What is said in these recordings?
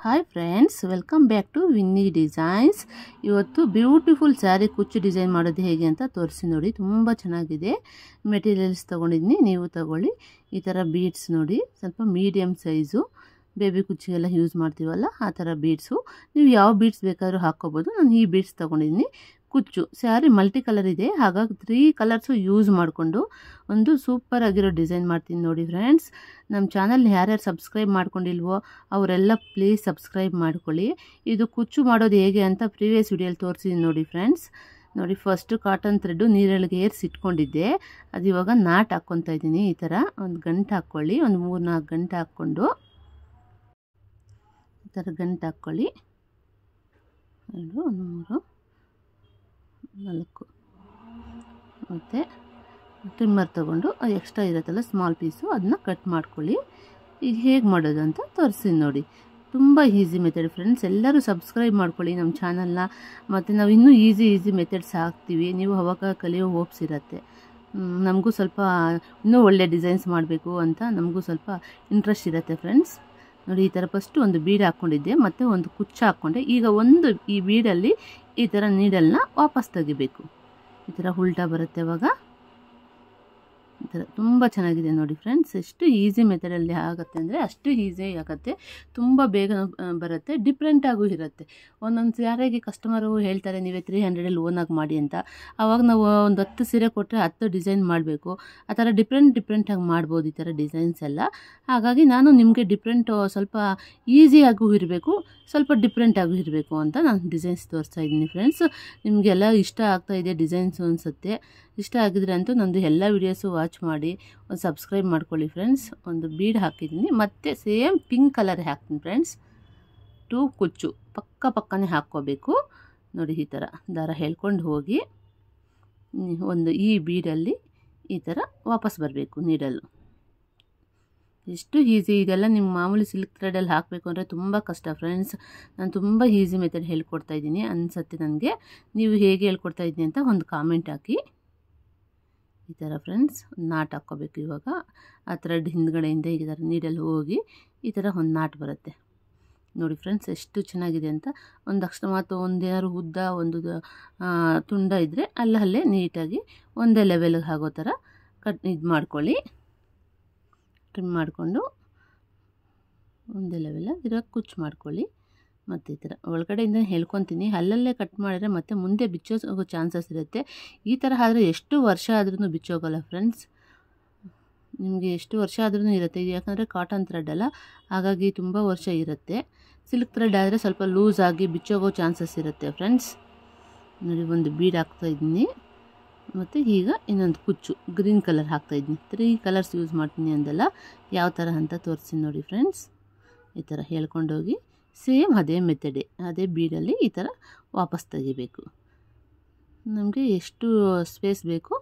Hi friends, welcome back to Vinni designs. ಇವತ್ತು beautiful sari ಕುಚ್ಚು design ಮಾಡೋದು ಹೇಗೆ ಅಂತ ತೋರಿಸಿ ನೋಡಿ. ತುಂಬ ಚೆನ್ನಾಗಿದೆ. ಮೆಟೀರಿಯಲ್ಸ್ ತೊಗೊಂಡಿದ್ದೀನಿ, ನೀವು ತಗೊಳ್ಳಿ. ಈ ಥರ ಬೀಡ್ಸ್ ನೋಡಿ, ಸ್ವಲ್ಪ ಮೀಡಿಯಮ್ ಸೈಜು, ಬೇಬಿ ಕುಚ್ಚಿಗೆಲ್ಲ ಯೂಸ್ ಮಾಡ್ತೀವಲ್ಲ ಆ ಥರ ಬೀಡ್ಸು. ನೀವು ಯಾವ ಬೀಡ್ಸ್ ಬೇಕಾದರೂ ಹಾಕ್ಕೋಬೋದು. ನಾನು ಈ ಬೀಡ್ಸ್ ತೊಗೊಂಡಿದ್ದೀನಿ. ಕುಚ್ಚು ಸ್ಯಾರಿ ಮಲ್ಟಿ ಕಲರ್ ಇದೆ, ಹಾಗಾಗಿ 3 ಕಲರ್ಸು ಯೂಸ್ ಮಾಡಿಕೊಂಡು ಒಂದು ಸೂಪರ್ ಆಗಿರೋ ಡಿಸೈನ್ ಮಾಡ್ತೀನಿ ನೋಡಿ ಫ್ರೆಂಡ್ಸ್. ನಮ್ಮ ಚಾನಲ್ ಯಾರ್ಯಾರು ಸಬ್ಸ್ಕ್ರೈಬ್ ಮಾಡ್ಕೊಂಡಿಲ್ವೋ ಅವರೆಲ್ಲ ಪ್ಲೀಸ್ ಸಬ್ಸ್ಕ್ರೈಬ್ ಮಾಡ್ಕೊಳ್ಳಿ. ಇದು ಕುಚ್ಚು ಮಾಡೋದು ಹೇಗೆ ಅಂತ ಪ್ರೀವಿಯಸ್ ವಿಡಿಯೋಲಿ ತೋರಿಸಿದ್ದೀನಿ ನೋಡಿ ಫ್ರೆಂಡ್ಸ್. ನೋಡಿ, ಫಸ್ಟು ಕಾಟನ್ ಥ್ರೆಡ್ಡು ನೀರೊಳಗೆ ಏರ್ಸಿ ಇಟ್ಕೊಂಡಿದ್ದೆ. ಅದು ಇವಾಗ ನಾಟ್ ಹಾಕ್ಕೊತಾ ಇದ್ದೀನಿ. ಈ ಥರ ಒಂದು ಗಂಟು ಹಾಕ್ಕೊಳ್ಳಿ, ಒಂದು 3-4 ಗಂಟು ಹಾಕ್ಕೊಂಡು ಈ ಥರ ಗಂಟು ಹಾಕ್ಕೊಳ್ಳಿ. 2 3 4 ಮತ್ತು ಟ್ರಿಮ್ಮರ್ ತೊಗೊಂಡು ಎಕ್ಸ್ಟ್ರಾ ಇರುತ್ತಲ್ಲ ಸ್ಮಾಲ್ ಪೀಸು, ಅದನ್ನ ಕಟ್ ಮಾಡ್ಕೊಳ್ಳಿ. ಈಗ ಹೇಗೆ ಮಾಡೋದು ಅಂತ ತೋರಿಸ್ತೀನಿ ನೋಡಿ. ತುಂಬ ಈಸಿ ಮೆಥಡ್ ಫ್ರೆಂಡ್ಸ್. ಎಲ್ಲರೂ ಸಬ್ಸ್ಕ್ರೈಬ್ ಮಾಡ್ಕೊಳ್ಳಿ ನಮ್ಮ ಚಾನಲ್ನ. ಮತ್ತು ನಾವು ಇನ್ನೂ ಈಸಿ ಮೆಥಡ್ಸ್ ಹಾಕ್ತೀವಿ. ನೀವು ಅವಾಗ ಕಲಿಯೋ ಹೋಪ್ಸ್ ಇರುತ್ತೆ. ನಮಗೂ ಸ್ವಲ್ಪ ಇನ್ನೂ ಒಳ್ಳೆ ಡಿಸೈನ್ಸ್ ಮಾಡಬೇಕು ಅಂತ ನಮಗೂ ಸ್ವಲ್ಪ ಇಂಟ್ರೆಸ್ಟ್ ಇರುತ್ತೆ ಫ್ರೆಂಡ್ಸ್. ನೋಡಿ, ಈ ಥರ ಫಸ್ಟು ಒಂದು ಬೀಡ್ ಹಾಕ್ಕೊಂಡಿದ್ದೆ, ಮತ್ತು ಒಂದು ಕುಚ್ಚು ಹಾಕ್ಕೊಂಡೆ. ಈಗ ಈ ಬೀಡಲ್ಲಿ ಈ ಥರ ನೀಡಲ್ನ ವಾಪಸ್ ತೆಗಿಬೇಕು. ಈ ಥರ ಉಲ್ಟಾ ಬರುತ್ತೆ ಅವಾಗ. ಈ ಥರ ತುಂಬ ಚೆನ್ನಾಗಿದೆ ನೋಡಿ ಫ್ರೆಂಡ್ಸ್. ಎಷ್ಟು ಈಸಿ ಮೆಥಡಲ್ಲಿ ಆಗುತ್ತೆ ಅಂದರೆ ಅಷ್ಟು ಈಸಿ ಆಗುತ್ತೆ. ತುಂಬ ಬೇಗ ಬರುತ್ತೆ, ಡಿಫ್ರೆಂಟಾಗೂ ಇರುತ್ತೆ. ಒಂದೊಂದು ಸ್ಯಾರಿಗೆ ಕಸ್ಟಮರು ಹೇಳ್ತಾರೆ ನೀವೇ 300ಅಲ್ಲಿ ಓನಾಗಿ ಮಾಡಿ ಅಂತ. ಆವಾಗ ನಾವು ಒಂದು 10 ಸೀರೆ ಕೊಟ್ಟರೆ 10 ಡಿಸೈನ್ ಮಾಡಬೇಕು. ಆ ಥರ ಡಿಫ್ರೆಂಟಾಗಿ ಮಾಡ್ಬೋದು ಈ ಥರ ಡಿಸೈನ್ಸ್ ಎಲ್ಲ. ಹಾಗಾಗಿ ನಾನು ನಿಮಗೆ ಸ್ವಲ್ಪ ಈಸಿಯಾಗೂ ಇರಬೇಕು, ಸ್ವಲ್ಪ ಡಿಫ್ರೆಂಟಾಗೂ ಇರಬೇಕು ಅಂತ ನಾನು ಡಿಸೈನ್ಸ್ ತೋರಿಸ್ತಾ ಇದ್ದೀನಿ ಫ್ರೆಂಡ್ಸ್. ನಿಮಗೆಲ್ಲ ಇಷ್ಟ ಆಗ್ತಾಯಿದೆ ಡಿಸೈನ್ಸು ಅನಿಸುತ್ತೆ. ಇಷ್ಟ ಆಗಿದ್ರೆ ಅಂತೂ ನಂದು ಎಲ್ಲ ವೀಡಿಯೋಸು ವಾಚ್ ಮಾಡಿ ಒಂದು ಸಬ್ಸ್ಕ್ರೈಬ್ ಮಾಡ್ಕೊಳ್ಳಿ ಫ್ರೆಂಡ್ಸ್. ಒಂದು ಬೀಡ್ ಹಾಕಿದ್ದೀನಿ, ಮತ್ತು ಸೇಮ್ ಪಿಂಕ್ ಕಲರ್ ಹಾಕ್ತೀನಿ ಫ್ರೆಂಡ್ಸ್. 2 ಕುಚ್ಚು ಪಕ್ಕನೇ ಹಾಕ್ಕೋಬೇಕು ನೋಡಿ. ಈ ಥರ ದಾರ ಹೇಳ್ಕೊಂಡು ಹೋಗಿ ಒಂದು ಈ ಬೀಡಲ್ಲಿ ಈ ಥರ ವಾಪಸ್ ಬರಬೇಕು ನೀಡಲು. ಎಷ್ಟು ಈಸಿ. ಇದೆಲ್ಲ ನಿಮ್ಮ ಮಾಮೂಲಿ ಸಿಲ್ಕ್ ಥ್ರೆಡಲ್ಲಿ ಹಾಕಬೇಕು ಅಂದರೆ ತುಂಬ ಕಷ್ಟ ಫ್ರೆಂಡ್ಸ್. ನಾನು ತುಂಬ ಈಸಿ ಮೆಥಡ್ ಹೇಳ್ಕೊಡ್ತಾ ಇದ್ದೀನಿ ಅನಿಸುತ್ತೆ ನನಗೆ. ನೀವು ಹೇಗೆ ಹೇಳ್ಕೊಡ್ತಾ ಇದ್ದೀನಿ ಅಂತ ಒಂದು ಕಾಮೆಂಟ್ ಹಾಕಿ. ಈ ಥರ ಫ್ರೆಂಡ್ಸ್ ನಾಟ್ ಹಾಕ್ಕೋಬೇಕು. ಇವಾಗ ಆ ಥ್ರೆಡ್ ಹಿಂದ್ಗಡೆಯಿಂದ ಈ ಥರ ನೀಡಲ್ಲಿ ಹೋಗಿ ಈ ಥರ ಒಂದು ನಾಟ್ ಬರುತ್ತೆ ನೋಡಿ ಫ್ರೆಂಡ್ಸ್. ಎಷ್ಟು ಚೆನ್ನಾಗಿದೆ ಅಂತ. ಒಂದು ಅಕಸ್ಮಾತ್ ಒಂದೇನಾದ್ರು ಉದ್ದ ಒಂದು ತುಂಡ ಇದ್ದರೆ ಅಲ್ಲೇ ನೀಟಾಗಿ ಒಂದೇ ಲೆವೆಲ್ಗೆ ಆಗೋ ಥರ ಇದು ಮಾಡ್ಕೊಳ್ಳಿ. ಟ್ರಿಮ್ ಮಾಡಿಕೊಂಡು ಒಂದೇ ಲೆವೆಲಾಗಿ ಇರೋ ಕುಚ್ಚು ಮಾಡ್ಕೊಳ್ಳಿ. ಮತ್ತು ಈ ಥರ ಒಳಗಡೆಯಿಂದ ಹೇಳ್ಕೊತೀನಿ. ಅಲ್ಲಲ್ಲೇ ಕಟ್ ಮಾಡಿದ್ರೆ ಮತ್ತೆ ಮುಂದೆ ಬಿಚ್ಚೋಗೋ ಚಾನ್ಸಸ್ ಇರುತ್ತೆ. ಈ ಥರ ಆದರೆ ಎಷ್ಟು ವರ್ಷ ಆದ್ರೂ ಬಿಚ್ಚೋಗಲ್ಲ ಫ್ರೆಂಡ್ಸ್. ನಿಮಗೆ ಎಷ್ಟು ವರ್ಷ ಆದ್ರೂ ಇರುತ್ತೆ. ಇದು ಯಾಕಂದರೆ ಕಾಟನ್ ಥ್ರೆಡ್ ಅಲ್ಲ, ಹಾಗಾಗಿ ತುಂಬ ವರ್ಷ ಇರುತ್ತೆ. ಸಿಲ್ಕ್ ಥ್ರೆಡ್ ಆದರೆ ಸ್ವಲ್ಪ ಲೂಸ್ ಆಗಿ ಬಿಚ್ಚೋಗೋ ಚಾನ್ಸಸ್ ಇರುತ್ತೆ ಫ್ರೆಂಡ್ಸ್. ನೋಡಿ, ಒಂದು ಬೀಡ್ ಹಾಕ್ತಾಯಿದ್ದೀನಿ, ಮತ್ತು ಈಗ ಇನ್ನೊಂದು ಕುಚ್ಚು ಗ್ರೀನ್ ಕಲರ್ ಹಾಕ್ತಾಯಿದ್ದೀನಿ. 3 ಕಲರ್ಸ್ ಯೂಸ್ ಮಾಡ್ತೀನಿ ಅಂದಲ್ಲ, ಯಾವ ಥರ ಅಂತ ತೋರಿಸ್ತೀನಿ ನೋಡಿ ಫ್ರೆಂಡ್ಸ್. ಈ ಥರ ಹೇಳ್ಕೊಂಡೋಗಿ ಸೇಮ್ ಅದೇ ಮೆಥಡೇ, ಅದೇ ಬೀಡಲ್ಲಿ ಈ ಥರ ವಾಪಸ್ ತೆಗಿಬೇಕು. ನಮಗೆ ಎಷ್ಟು ಸ್ಪೇಸ್ ಬೇಕು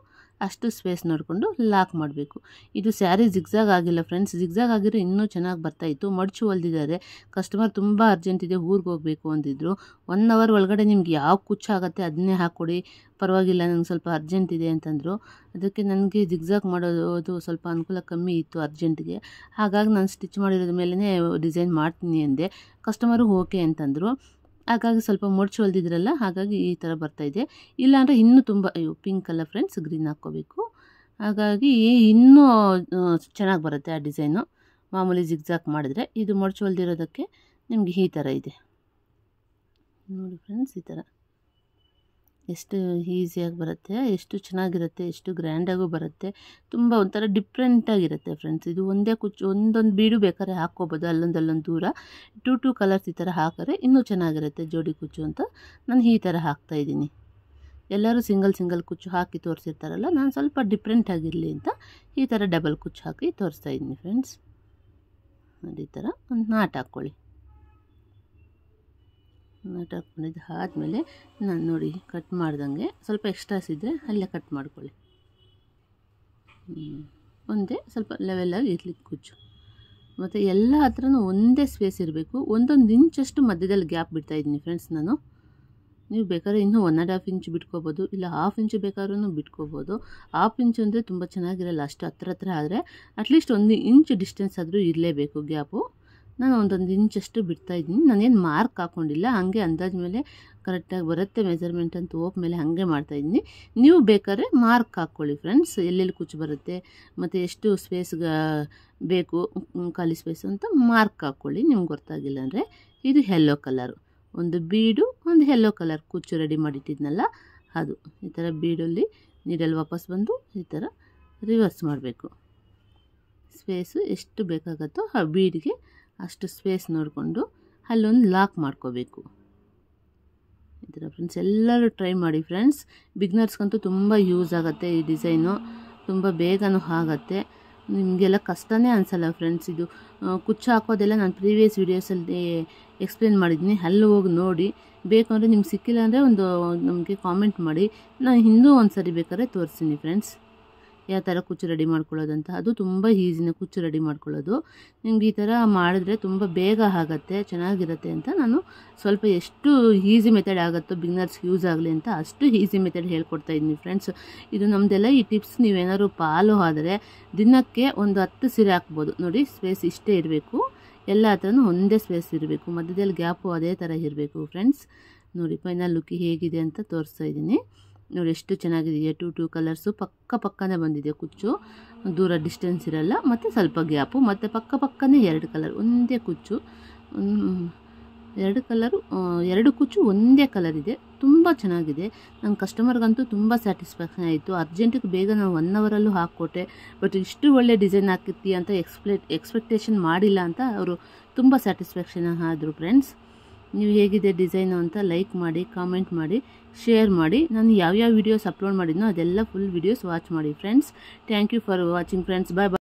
ಅಷ್ಟು ಸ್ಪೇಸ್ ನೋಡಿಕೊಂಡು ಲಾಕ್ ಮಾಡಬೇಕು. ಇದು ಸ್ಯಾರಿ ಜಿಗ್ಜಾಗ್ ಆಗಿಲ್ಲ ಫ್ರೆಂಡ್ಸ್. ಜಿಗ್ಜಾಗ್ ಆಗಿದ್ರೆ ಇನ್ನೂ ಚೆನ್ನಾಗಿ ಬರ್ತಾಯಿತ್ತು. ಮಡಚು ಹೊಲ್ದಿದ್ದಾರೆ. ಕಸ್ಟಮರ್ ತುಂಬ ಅರ್ಜೆಂಟ್ ಇದೆ, ಊರಿಗೆ ಹೋಗಬೇಕು ಅಂದಿದ್ರು. 1 ಅವರ್ ಒಳಗಡೆ ನಿಮ್ಗೆ ಯಾವ ಕುಚ್ಚು ಆಗುತ್ತೆ ಅದನ್ನೇ ಹಾಕ್ಕೊಡಿ, ಪರವಾಗಿಲ್ಲ ನಂಗೆ ಸ್ವಲ್ಪ ಅರ್ಜೆಂಟ್ ಇದೆ ಅಂತಂದರು. ಅದಕ್ಕೆ ನನಗೆ ಜಿಗ್ಜಾಗ್ ಮಾಡೋದು ಸ್ವಲ್ಪ ಅನುಕೂಲ ಕಮ್ಮಿ ಇತ್ತು ಅರ್ಜೆಂಟ್ಗೆ. ಹಾಗಾಗಿ ನಾನು ಸ್ಟಿಚ್ ಮಾಡಿರೋದ ಮೇಲೇ ಡಿಸೈನ್ ಮಾಡ್ತೀನಿ ಅಂದೆ. ಕಸ್ಟಮರು ಓಕೆ ಅಂತಂದರು. ಹಾಗಾಗಿ ಸ್ವಲ್ಪ ಮಡಚು ಹೊಲ್ದಿದ್ರಲ್ಲ, ಹಾಗಾಗಿ ಈ ಥರ ಬರ್ತಾಯಿದೆ. ಇಲ್ಲಾಂದರೆ ಇನ್ನೂ ತುಂಬ ಪಿಂಕ್ ಅಲ್ಲ ಫ್ರೆಂಡ್ಸ್, ಗ್ರೀನ್ ಹಾಕ್ಕೋಬೇಕು. ಹಾಗಾಗಿ ಇನ್ನೂ ಚೆನ್ನಾಗಿ ಬರುತ್ತೆ ಆ ಡಿಸೈನು. ಮಾಮೂಲಿ ಜಿಗ್ಜಾಗ್ ಮಾಡಿದ್ರೆ ಇದು ಮಡಚು ಹೊಲ್ದಿರೋದಕ್ಕೆ ನಿಮಗೆ ಈ ಥರ ಇದೆ ನೋಡಿ ಫ್ರೆಂಡ್ಸ್. ಈ ಥರ ಎಷ್ಟು ಈಸಿಯಾಗಿ ಬರುತ್ತೆ, ಎಷ್ಟು ಚೆನ್ನಾಗಿರುತ್ತೆ, ಎಷ್ಟು ಗ್ರ್ಯಾಂಡಾಗೂ ಬರುತ್ತೆ. ತುಂಬ ಒಂಥರ ಡಿಫ್ರೆಂಟಾಗಿರುತ್ತೆ ಫ್ರೆಂಡ್ಸ್. ಇದು ಒಂದೇ ಕುಚ್ಚು ಒಂದೊಂದು ಬೀಡು ಬೇಕಾದ್ರೆ ಹಾಕ್ಕೋಬೋದು, ಅಲ್ಲೊಂದು ದೂರ 2 ಕಲರ್ಸ್ ಈ ಥರ ಹಾಕಿದ್ರೆ ಇನ್ನೂ ಚೆನ್ನಾಗಿರುತ್ತೆ ಜೋಡಿ ಕುಚ್ಚು ಅಂತ ನಾನು ಈ ಥರ ಹಾಕ್ತಾಯಿದ್ದೀನಿ. ಎಲ್ಲರೂ ಸಿಂಗಲ್ ಕುಚ್ಚು ಹಾಕಿ ತೋರಿಸಿರ್ತಾರಲ್ಲ, ನಾನು ಸ್ವಲ್ಪ ಡಿಫ್ರೆಂಟಾಗಿರಲಿ ಅಂತ ಈ ಥರ ಡಬಲ್ ಕುಚ್ಚು ಹಾಕಿ ತೋರಿಸ್ತಾಯಿದ್ದೀನಿ ಫ್ರೆಂಡ್ಸ್. ನೋಡಿ, ಈ ಥರ ಒಂದು ನಾಟ್ ಹಾಕ್ಕೊಳ್ಳಿ. ನಾಟ್ ಹಾಕ್ಕೊಂಡಿದ್ದು ಆದಮೇಲೆ ನಾನು ನೋಡಿ ಕಟ್ ಮಾಡ್ದಂಗೆ ಸ್ವಲ್ಪ ಎಕ್ಸ್ಟ್ರಾಸ್ ಇದ್ದರೆ ಅಲ್ಲೇ ಕಟ್ ಮಾಡ್ಕೊಳ್ಳಿ. ಒಂದೇ ಸ್ವಲ್ಪ ಲೆವೆಲಾಗಿ ಇರ್ಲಿಕ್ಕೆ ಕುಚ್ಚು. ಮತ್ತು ಎಲ್ಲ ಹತ್ರನೂ ಒಂದೇ ಸ್ಪೇಸ್ ಇರಬೇಕು. 1 ಇಂಚಷ್ಟು ಮಧ್ಯದಲ್ಲಿ ಗ್ಯಾಪ್ ಬಿಡ್ತಾಯಿದ್ದೀನಿ ಫ್ರೆಂಡ್ಸ್ ನಾನು. ನೀವು ಬೇಕಾದ್ರೆ ಇನ್ನೂ 1.5 ಇಂಚ್ ಬಿಟ್ಕೋಬೋದು, ಇಲ್ಲ 1/2 ಇಂಚ್ ಬೇಕಾದ್ರೂ ಬಿಟ್ಕೋಬೋದು. 1/2 ಇಂಚ್ ಅಂದರೆ ತುಂಬ ಚೆನ್ನಾಗಿರಲ್ಲ, ಅಷ್ಟು ಹತ್ರ ಆದರೆ ಅಟ್ಲೀಸ್ಟ್ 1 ಇಂಚ್ ಡಿಸ್ಟೆನ್ಸ್ ಆದರೂ ಇರಲೇಬೇಕು ಗ್ಯಾಪು. ನಾನು ಒಂದೊಂದು ಇಂಚಷ್ಟು ಬಿಡ್ತಾಯಿದ್ದೀನಿ. ನಾನೇನು ಮಾರ್ಕ್ ಹಾಕ್ಕೊಂಡಿಲ್ಲ, ಹಾಗೆ ಅಂದಾಜು ಮೇಲೆ ಕರೆಕ್ಟಾಗಿ ಬರುತ್ತೆ ಮೆಜರ್ಮೆಂಟ್ ಅಂತ ಹೋಪ್ ಮೇಲೆ ಹಾಗೆ ಮಾಡ್ತಾಯಿದ್ದೀನಿ. ನೀವು ಬೇಕಾದ್ರೆ ಮಾರ್ಕ್ ಹಾಕ್ಕೊಳ್ಳಿ ಫ್ರೆಂಡ್ಸ್, ಎಲ್ಲೆಲ್ಲಿ ಕುಚ್ಚು ಬರುತ್ತೆ ಮತ್ತು ಎಷ್ಟು ಸ್ಪೇಸ್ಗೆ ಬೇಕು ಖಾಲಿ ಸ್ಪೇಸ್ ಅಂತ ಮಾರ್ಕ್ ಹಾಕ್ಕೊಳ್ಳಿ ನಿಮ್ಗೆ ಗೊತ್ತಾಗಿಲ್ಲ ಅಂದರೆ. ಇದು ಯೆಲ್ಲೋ ಕಲರು, ಒಂದು ಬೀಡು, ಒಂದು ಯೆಲ್ಲೋ ಕಲರ್ ಕುಚ್ಚು ರೆಡಿ ಮಾಡಿಟ್ಟಿದ್ನಲ್ಲ ಅದು. ಈ ಥರ ಬೀಡಲ್ಲಿ ನೀಡಲ್ಲಿ ವಾಪಸ್ ಬಂದು ಈ ಥರ ರಿವರ್ಸ್ ಮಾಡಬೇಕು. ಸ್ಪೇಸು ಎಷ್ಟು ಬೇಕಾಗುತ್ತೋ ಆ ಬೀಡಿಗೆ ಅಷ್ಟು ಸ್ಪೇಸ್ ನೋಡಿಕೊಂಡು ಅಲ್ಲೊಂದು ಲಾಕ್ ಮಾಡ್ಕೋಬೇಕು. ಈ ಥರ ಫ್ರೆಂಡ್ಸ್ ಎಲ್ಲರೂ ಟ್ರೈ ಮಾಡಿ ಫ್ರೆಂಡ್ಸ್. ಬಿಗ್ನರ್ಸ್ಗಂತೂ ತುಂಬ ಯೂಸ್ ಆಗುತ್ತೆ ಈ ಡಿಸೈನು, ತುಂಬ ಬೇಗನೂ ಆಗುತ್ತೆ, ನಿಮಗೆಲ್ಲ ಕಷ್ಟನೇ ಅನಿಸಲ್ಲ ಫ್ರೆಂಡ್ಸ್. ಇದು ಕುಚ್ಚು ಹಾಕೋದೆಲ್ಲ ನಾನು ಪ್ರೀವಿಯಸ್ ವೀಡಿಯೋಸಲ್ಲಿ ಎಕ್ಸ್ಪ್ಲೇನ್ ಮಾಡಿದ್ದೀನಿ, ಅಲ್ಲಿ ಹೋಗಿ ನೋಡಿ. ಬೇಕು ಅಂದರೆ ನಿಮ್ಗೆ ಸಿಕ್ಕಿಲ್ಲ ಅಂದರೆ ಒಂದು ನಮಗೆ ಕಾಮೆಂಟ್ ಮಾಡಿ, ನಾನು ಇನ್ನೂ ಒಂದು ಸರಿ ಬೇಕಾದ್ರೆ ತೋರಿಸ್ತೀನಿ ಫ್ರೆಂಡ್ಸ್ ಯಾವ ಥರ ಕುಚ್ಚು ರೆಡಿ ಮಾಡ್ಕೊಳ್ಳೋದಂತ. ಅದು ತುಂಬ ಈಸಿನ ಕುಚ್ಚು ರೆಡಿ ಮಾಡ್ಕೊಳ್ಳೋದು. ನಿಮ್ಗೆ ಈ ಥರ ಮಾಡಿದ್ರೆ ತುಂಬ ಬೇಗ ಆಗುತ್ತೆ, ಚೆನ್ನಾಗಿರುತ್ತೆ ಅಂತ ನಾನು ಸ್ವಲ್ಪ ಎಷ್ಟು ಈಸಿ ಮೆಥಡ್ ಆಗುತ್ತೋ ಬಿಗ್ನರ್ಸ್ಗೆ ಯೂಸ್ ಆಗಲಿ ಅಂತ ಅಷ್ಟು ಈಸಿ ಮೆಥಡ್ ಹೇಳ್ಕೊಡ್ತಾ ಇದ್ದೀನಿ ಫ್ರೆಂಡ್ಸ್. ಇದು ನಮ್ಮದೆಲ್ಲ ಈ ಟಿಪ್ಸ್ ನೀವೇನಾದ್ರು ಫಾಲೋ ಆದರೆ ದಿನಕ್ಕೆ ಒಂದು 10 ಸೀರೆ ಹಾಕ್ಬೋದು. ನೋಡಿ, ಸ್ಪೇಸ್ ಇಷ್ಟೇ ಇರಬೇಕು, ಎಲ್ಲ ಹತ್ರನೂ ಒಂದೇ ಸ್ಪೇಸ್ ಇರಬೇಕು, ಮಧ್ಯದಲ್ಲಿ ಗ್ಯಾಪು ಅದೇ ಥರ ಇರಬೇಕು ಫ್ರೆಂಡ್ಸ್. ನೋಡಿ ಫೈನಲ್ ಲುಕ್ ಹೇಗಿದೆ ಅಂತ ತೋರಿಸ್ತಾ ಇದ್ದೀನಿ. ನೋಡಿ ಎಷ್ಟು ಚೆನ್ನಾಗಿದೆಯಾ, ಟೂ ಕಲರ್ಸು ಪಕ್ಕನೇ ಬಂದಿದೆ ಕುಚ್ಚು, ದೂರ ಡಿಸ್ಟೆನ್ಸ್ ಇರಲ್ಲ, ಮತ್ತು ಸ್ವಲ್ಪ ಗ್ಯಾಪು, ಮತ್ತು ಪಕ್ಕನೇ 2 ಕಲರ್ ಒಂದೇ ಕುಚ್ಚು, 2 ಕಲರು 2 ಕುಚ್ಚು ಒಂದೇ ಕಲರ್ ಇದೆ. ತುಂಬ ಚೆನ್ನಾಗಿದೆ. ನನ್ನ ಕಸ್ಟಮರ್ಗಂತೂ ತುಂಬ ಸ್ಯಾಟಿಸ್ಫ್ಯಾಕ್ಷನ್ ಆಯಿತು. ಅರ್ಜೆಂಟಿಗೆ ಬೇಗ ನಾನು 1 ಅವರಲ್ಲೂ ಹಾಕ್ಕೊಟ್ಟೆ, ಬಟ್ ಇಷ್ಟು ಒಳ್ಳೆ ಡಿಸೈನ್ ಹಾಕಿರ್ತಿ ಅಂತ ಎಕ್ಸ್ಪೆಕ್ಟೇಷನ್ ಮಾಡಿಲ್ಲ ಅಂತ ಅವರು ತುಂಬ ಸ್ಯಾಟಿಸ್ಫ್ಯಾಕ್ಷನ್ ಆದರು ಫ್ರೆಂಡ್ಸ್. ನೀವು ಹೇಗಿದೆ ಡಿಸೈನು ಅಂತ ಲೈಕ್ ಮಾಡಿ, ಕಾಮೆಂಟ್ ಮಾಡಿ, ಶೇರ್ ಮಾಡಿ. ನಾನು ಯಾವ್ಯಾವ ವೀಡಿಯೋಸ್ ಅಪ್ಲೋಡ್ ಮಾಡಿದ್ನೋ ಅದೆಲ್ಲ ಫುಲ್ ವೀಡಿಯೋಸ್ ವಾಚ್ ಮಾಡಿ friends. Thank you for watching friends. Bye bye.